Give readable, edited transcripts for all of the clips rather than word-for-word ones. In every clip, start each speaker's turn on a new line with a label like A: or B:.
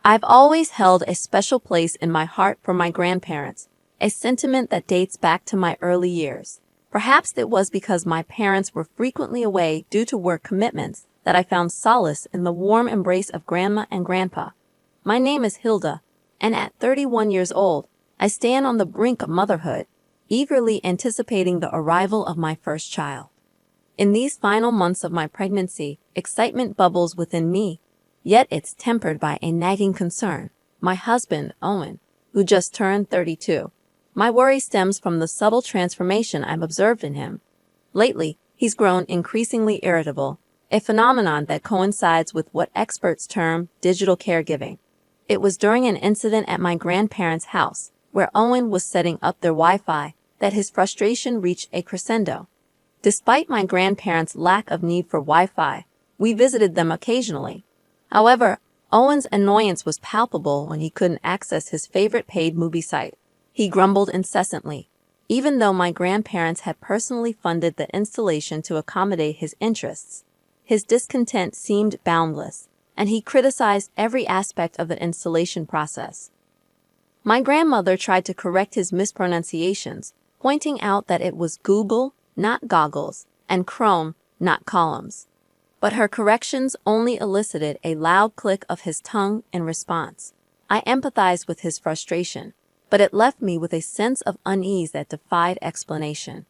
A: I've always held a special place in my heart for my grandparents, a sentiment that dates back to my early years. Perhaps it was because my parents were frequently away due to work commitments that I found solace in the warm embrace of Grandma and Grandpa. My name is Hilda, and at 31 years old, I stand on the brink of motherhood, eagerly anticipating the arrival of my first child. In these final months of my pregnancy, excitement bubbles within me, yet it's tempered by a nagging concern. My husband, Owen, who just turned 32. My worry stems from the subtle transformation I've observed in him. Lately, he's grown increasingly irritable, a phenomenon that coincides with what experts term digital caregiving. It was during an incident at my grandparents' house, where Owen was setting up their Wi-Fi, that his frustration reached a crescendo. Despite my grandparents' lack of need for Wi-Fi, we visited them occasionally. However, Owen's annoyance was palpable when he couldn't access his favorite paid movie site. He grumbled incessantly, even though my grandparents had personally funded the installation to accommodate his interests. His discontent seemed boundless, and he criticized every aspect of the installation process. My grandmother tried to correct his mispronunciations, pointing out that it was Google, not goggles, and Chrome, not columns. But her corrections only elicited a loud click of his tongue in response. I empathized with his frustration, but it left me with a sense of unease that defied explanation.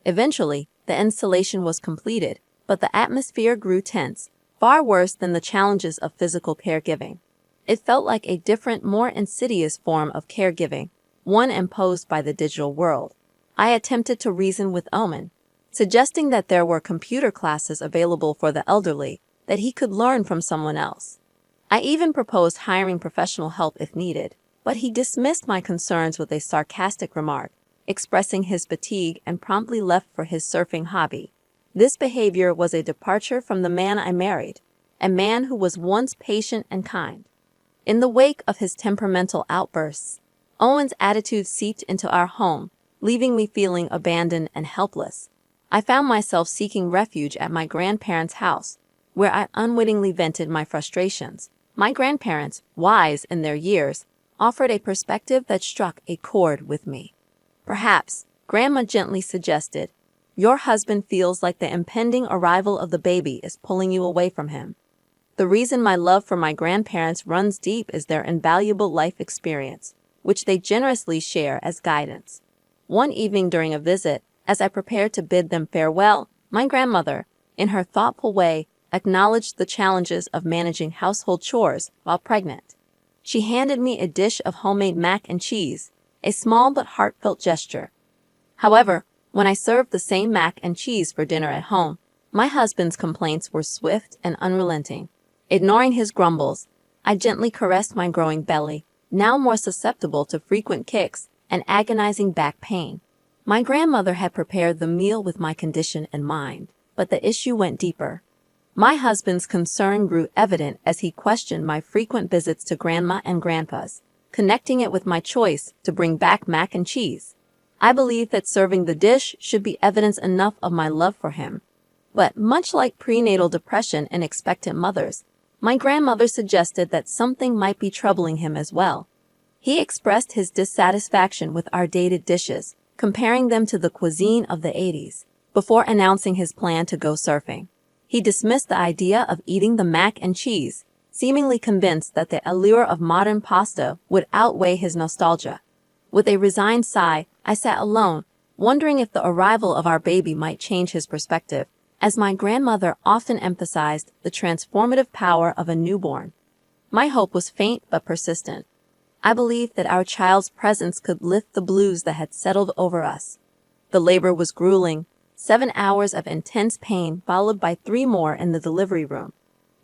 A: Eventually, the installation was completed, but the atmosphere grew tense, far worse than the challenges of physical caregiving. It felt like a different, more insidious form of caregiving, one imposed by the digital world. I attempted to reason with Owen, suggesting that there were computer classes available for the elderly, that he could learn from someone else. I even proposed hiring professional help if needed, but he dismissed my concerns with a sarcastic remark, expressing his fatigue and promptly left for his surfing hobby. This behavior was a departure from the man I married, a man who was once patient and kind. In the wake of his temperamental outbursts, Owen's attitude seeped into our home, leaving me feeling abandoned and helpless. I found myself seeking refuge at my grandparents' house, where I unwittingly vented my frustrations. My grandparents, wise in their years, offered a perspective that struck a chord with me. Perhaps, Grandma gently suggested, your husband feels like the impending arrival of the baby is pulling you away from him. The reason my love for my grandparents runs deep is their invaluable life experience, which they generously share as guidance. One evening during a visit, as I prepared to bid them farewell, my grandmother, in her thoughtful way, acknowledged the challenges of managing household chores while pregnant. She handed me a dish of homemade mac and cheese, a small but heartfelt gesture. However, when I served the same mac and cheese for dinner at home, my husband's complaints were swift and unrelenting. Ignoring his grumbles, I gently caressed my growing belly, now more susceptible to frequent kicks and agonizing back pain. My grandmother had prepared the meal with my condition in mind, but the issue went deeper. My husband's concern grew evident as he questioned my frequent visits to Grandma and Grandpa's, connecting it with my choice to bring back mac and cheese. I believed that serving the dish should be evidence enough of my love for him. But much like prenatal depression in expectant mothers, my grandmother suggested that something might be troubling him as well. He expressed his dissatisfaction with our dated dishes, comparing them to the cuisine of the 80s, before announcing his plan to go surfing. He dismissed the idea of eating the mac and cheese, seemingly convinced that the allure of modern pasta would outweigh his nostalgia. With a resigned sigh, I sat alone, wondering if the arrival of our baby might change his perspective, as my grandmother often emphasized the transformative power of a newborn. My hope was faint but persistent. I believed that our child's presence could lift the blues that had settled over us. The labor was grueling, 7 hours of intense pain followed by 3 more in the delivery room.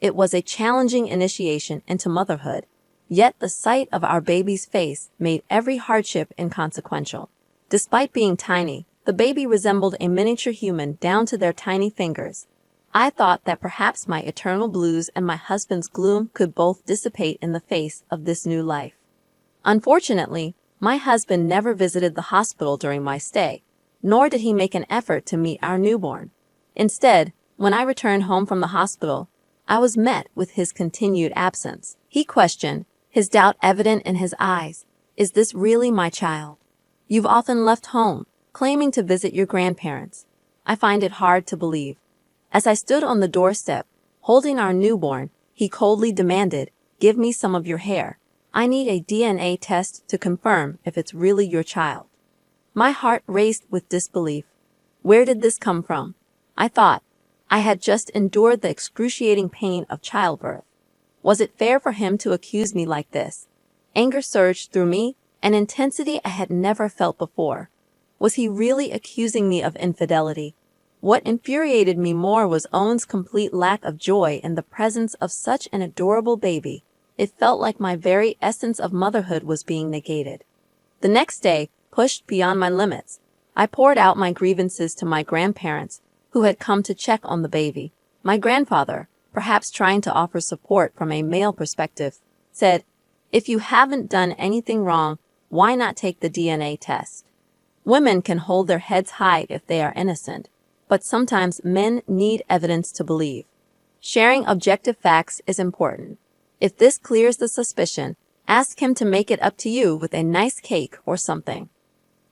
A: It was a challenging initiation into motherhood, yet the sight of our baby's face made every hardship inconsequential. Despite being tiny, the baby resembled a miniature human down to their tiny fingers. I thought that perhaps my eternal blues and my husband's gloom could both dissipate in the face of this new life. Unfortunately, my husband never visited the hospital during my stay, nor did he make an effort to meet our newborn. Instead, when I returned home from the hospital, I was met with his continued absence. He questioned, his doubt evident in his eyes. Is this really my child? You've often left home, claiming to visit your grandparents. I find it hard to believe. As I stood on the doorstep, holding our newborn, he coldly demanded, "Give me some of your hair. I need a DNA test to confirm if it's really your child." My heart raced with disbelief. Where did this come from? I thought. I had just endured the excruciating pain of childbirth. Was it fair for him to accuse me like this? Anger surged through me, an intensity I had never felt before. Was he really accusing me of infidelity? What infuriated me more was Owen's complete lack of joy in the presence of such an adorable baby. It felt like my very essence of motherhood was being negated. The next day, pushed beyond my limits, I poured out my grievances to my grandparents, who had come to check on the baby. My grandfather, perhaps trying to offer support from a male perspective, said, "If you haven't done anything wrong, why not take the DNA test? Women can hold their heads high if they are innocent, but sometimes men need evidence to believe. Sharing objective facts is important. If this clears the suspicion, ask him to make it up to you with a nice cake or something."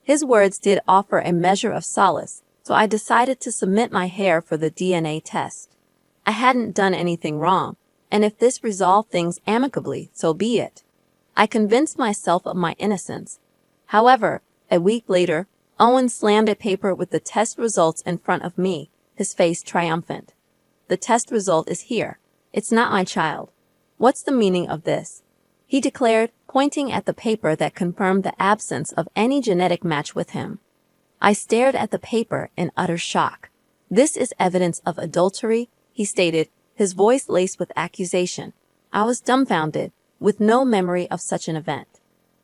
A: His words did offer a measure of solace, so I decided to submit my hair for the DNA test. I hadn't done anything wrong, and if this resolved things amicably, so be it. I convinced myself of my innocence. However, a week later, Owen slammed a paper with the test results in front of me, his face triumphant. "The test result is here. It's not my child. What's the meaning of this?" he declared, pointing at the paper that confirmed the absence of any genetic match with him. I stared at the paper in utter shock. "This is evidence of adultery," he stated, his voice laced with accusation. I was dumbfounded, with no memory of such an event.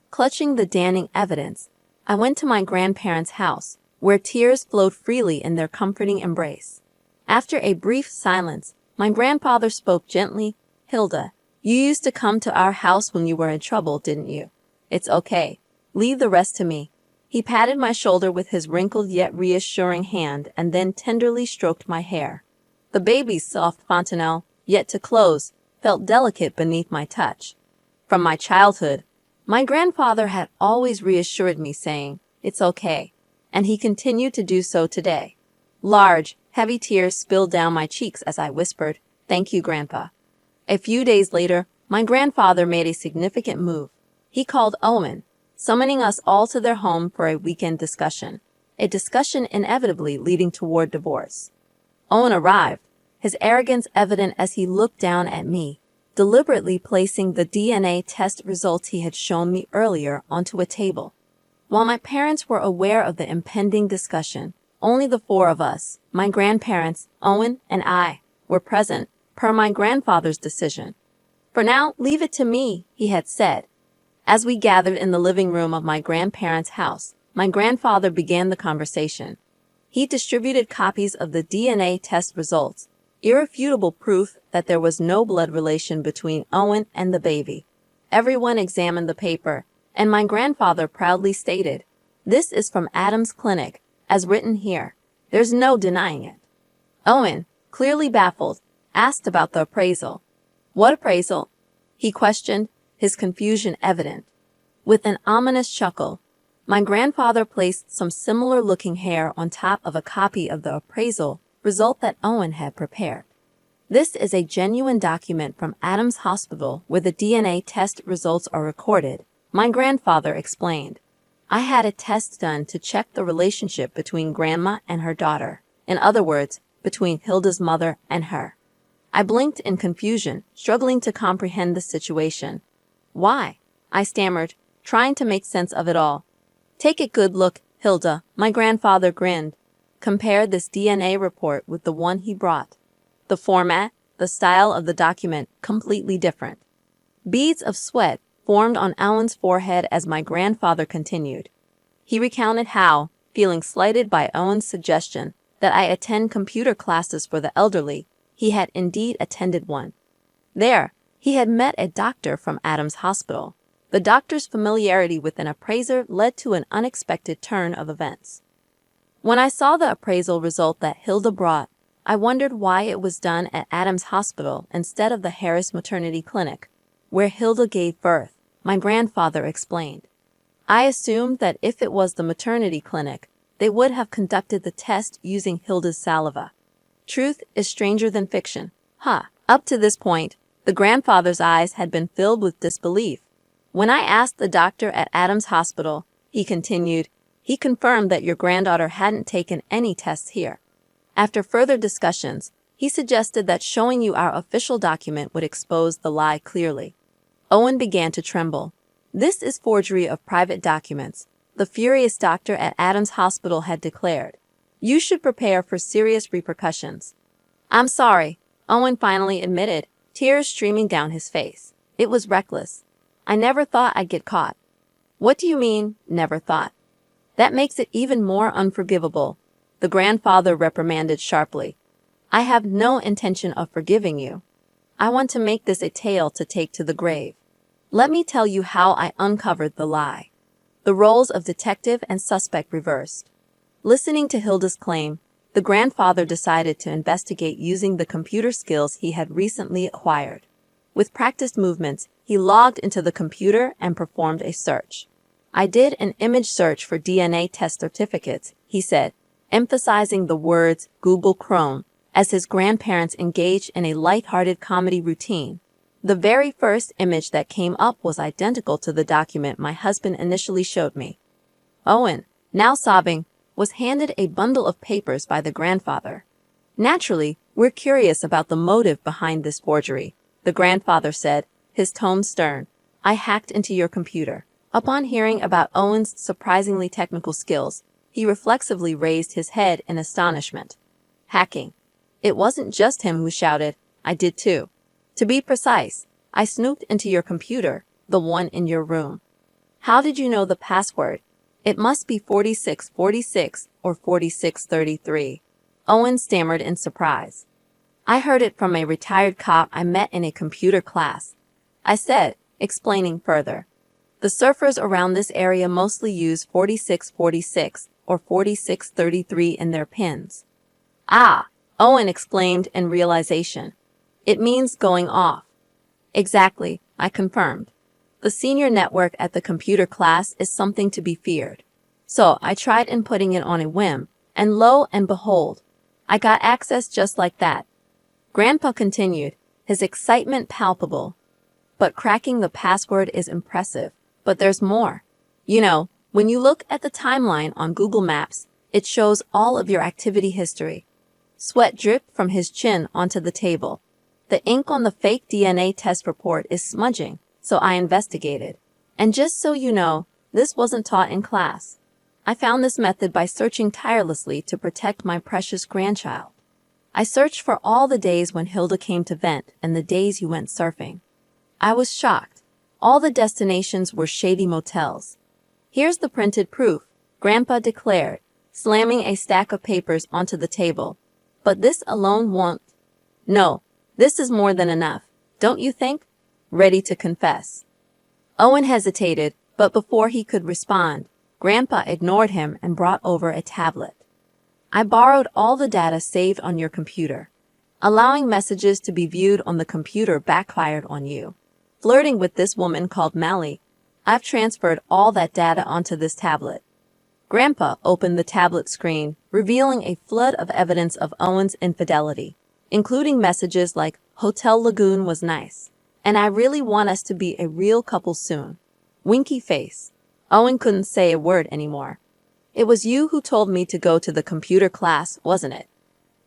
A: Clutching the damning evidence, I went to my grandparents' house, where tears flowed freely in their comforting embrace. After a brief silence, my grandfather spoke gently. "Hilda, you used to come to our house when you were in trouble, didn't you? It's okay. Leave the rest to me." He patted my shoulder with his wrinkled yet reassuring hand and then tenderly stroked my hair. The baby's soft fontanelle, yet to close, felt delicate beneath my touch. From my childhood, my grandfather had always reassured me, saying, "It's okay," and he continued to do so today. Large, heavy tears spilled down my cheeks as I whispered, "Thank you, Grandpa." A few days later, my grandfather made a significant move. He called Owen, summoning us all to their home for a weekend discussion, a discussion inevitably leading toward divorce. Owen arrived, his arrogance evident as he looked down at me, deliberately placing the DNA test results he had shown me earlier onto a table. While my parents were aware of the impending discussion, only the four of us, my grandparents, Owen, and I, were present, per my grandfather's decision. "For now, leave it to me," he had said. As we gathered in the living room of my grandparents' house, my grandfather began the conversation. He distributed copies of the DNA test results, irrefutable proof that there was no blood relation between Owen and the baby. Everyone examined the paper, and my grandfather proudly stated, "This is from Adam's clinic, as written here. There's no denying it." Owen, clearly baffled, asked about the appraisal. "What appraisal?" he questioned, his confusion evident. With an ominous chuckle, my grandfather placed some similar-looking hair on top of a copy of the appraisal result that Owen had prepared. "This is a genuine document from Adams Hospital where the DNA test results are recorded," my grandfather explained. "I had a test done to check the relationship between Grandma and her daughter. In other words, between Hilda's mother and her." I blinked in confusion, struggling to comprehend the situation. "Why?" I stammered, trying to make sense of it all. "Take a good look, Hilda," my grandfather grinned. Compare this DNA report with the one he brought. The format, the style of the document, completely different. Beads of sweat formed on Owen's forehead as my grandfather continued. He recounted how, feeling slighted by Owen's suggestion that I attend computer classes for the elderly, he had indeed attended one. There, he had met a doctor from Adams Hospital. The doctor's familiarity with an appraiser led to an unexpected turn of events. When I saw the appraisal result that Hilda brought, I wondered why it was done at Adams Hospital instead of the Harris Maternity Clinic. where Hilda gave birth, my grandfather explained. I assumed that if it was the maternity clinic, they would have conducted the test using Hilda's saliva. Truth is stranger than fiction. Up to this point, the grandfather's eyes had been filled with disbelief. When I asked the doctor at Adams Hospital, he continued, he confirmed that your granddaughter hadn't taken any tests here. After further discussions, he suggested that showing you our official document would expose the lie clearly. Owen began to tremble. This is forgery of private documents, the furious doctor at Adams Hospital had declared. You should prepare for serious repercussions. I'm sorry, Owen finally admitted, tears streaming down his face. It was reckless. I never thought I'd get caught. What do you mean, never thought? That makes it even more unforgivable, the grandfather reprimanded sharply. I have no intention of forgiving you. I want to make this a tale to take to the grave. Let me tell you how I uncovered the lie. The roles of detective and suspect reversed. Listening to Hilda's claim, the grandfather decided to investigate using the computer skills he had recently acquired. With practiced movements, he logged into the computer and performed a search. I did an image search for DNA test certificates, he said, emphasizing the words Google Chrome as his grandparents engaged in a light-hearted comedy routine. The very first image that came up was identical to the document my husband initially showed me. Owen, now sobbing, was handed a bundle of papers by the grandfather. Naturally, we're curious about the motive behind this forgery, the grandfather said, his tone stern. I hacked into your computer. Upon hearing about Owen's surprisingly technical skills, he reflexively raised his head in astonishment. Hacking. It wasn't just him who shouted, I did too. To be precise, I snooped into your computer, the one in your room. How did you know the password? It must be 4646 or 4633. Owen stammered in surprise. I heard it from a retired cop I met in a computer class. I said, explaining further. The surfers around this area mostly use 4646 or 4633 in their pins. Ah, Owen exclaimed in realization. It means going off. Exactly, I confirmed. The senior network at the computer class is something to be feared. So I tried inputting it on a whim, and lo and behold, I got access just like that. Grandpa continued, his excitement palpable. But cracking the password is impressive. But there's more. You know, when you look at the timeline on Google Maps, it shows all of your activity history. Sweat dripped from his chin onto the table. The ink on the fake DNA test report is smudging, so I investigated. And just so you know, this wasn't taught in class. I found this method by searching tirelessly to protect my precious grandchild. I searched for all the days when Hilda came to vent and the days you went surfing. I was shocked. All the destinations were shady motels. Here's the printed proof, Grandpa declared, slamming a stack of papers onto the table. But this alone won't. No, this is more than enough, don't you think? Ready to confess. Owen hesitated, but before he could respond, Grandpa ignored him and brought over a tablet. I borrowed all the data saved on your computer. Allowing messages to be viewed on the computer backfired on you. Flirting with this woman called Mally, I've transferred all that data onto this tablet. Grandpa opened the tablet screen, revealing a flood of evidence of Owen's infidelity, including messages like, Hotel Lagoon was nice, and I really want us to be a real couple soon. Winky face. Owen couldn't say a word anymore. It was you who told me to go to the computer class, wasn't it?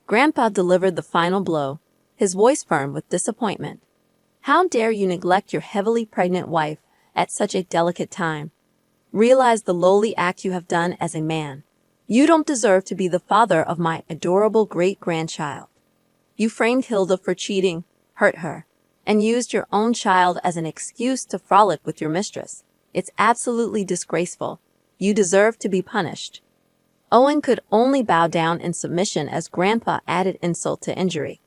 A: Grandpa delivered the final blow, his voice firm with disappointment. How dare you neglect your heavily pregnant wife at such a delicate time? Realize the lowly act you have done as a man. You don't deserve to be the father of my adorable great-grandchild. You framed Hilda for cheating, hurt her, and used your own child as an excuse to frolic with your mistress. It's absolutely disgraceful. You deserve to be punished. Owen could only bow down in submission as Grandpa added insult to injury.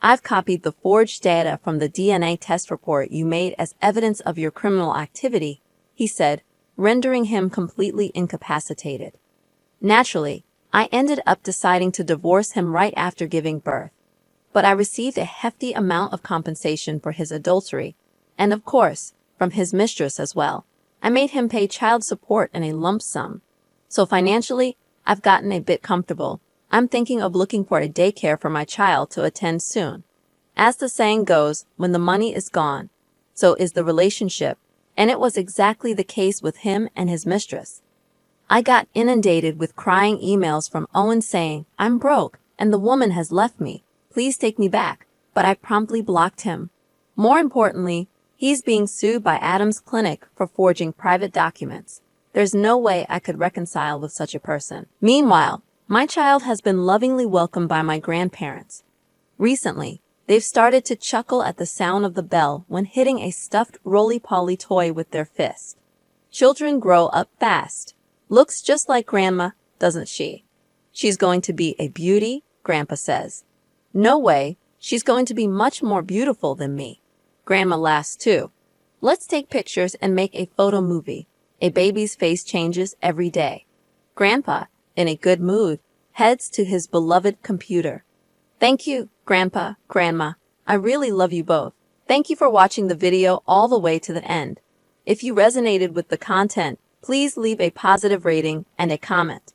A: I've copied the forged data from the DNA test report you made as evidence of your criminal activity, he said, rendering him completely incapacitated. Naturally, I ended up deciding to divorce him right after giving birth. But I received a hefty amount of compensation for his adultery, And of course, from his mistress as well. I made him pay child support in a lump sum. So financially, I've gotten a bit comfortable. I'm thinking of looking for a daycare for my child to attend soon. As the saying goes, when the money is gone, so is the relationship, and it was exactly the case with him and his mistress. I got inundated with crying emails from Owen saying, "I'm broke, and the woman has left me. Please take me back," but I promptly blocked him. More importantly, he's being sued by Adam's clinic for forging private documents. There's no way I could reconcile with such a person. Meanwhile, my child has been lovingly welcomed by my grandparents. Recently, they've started to chuckle at the sound of the bell when hitting a stuffed roly-poly toy with their fist. Children grow up fast. Looks just like Grandma, doesn't she? She's going to be a beauty, Grandpa says. No way, she's going to be much more beautiful than me. Grandma laughs too. Let's take pictures and make a photo movie. A baby's face changes every day. Grandpa, in a good mood, heads to his beloved computer. Thank you, Grandpa, Grandma. I really love you both. Thank you for watching the video all the way to the end. If you resonated with the content, please leave a positive rating and a comment.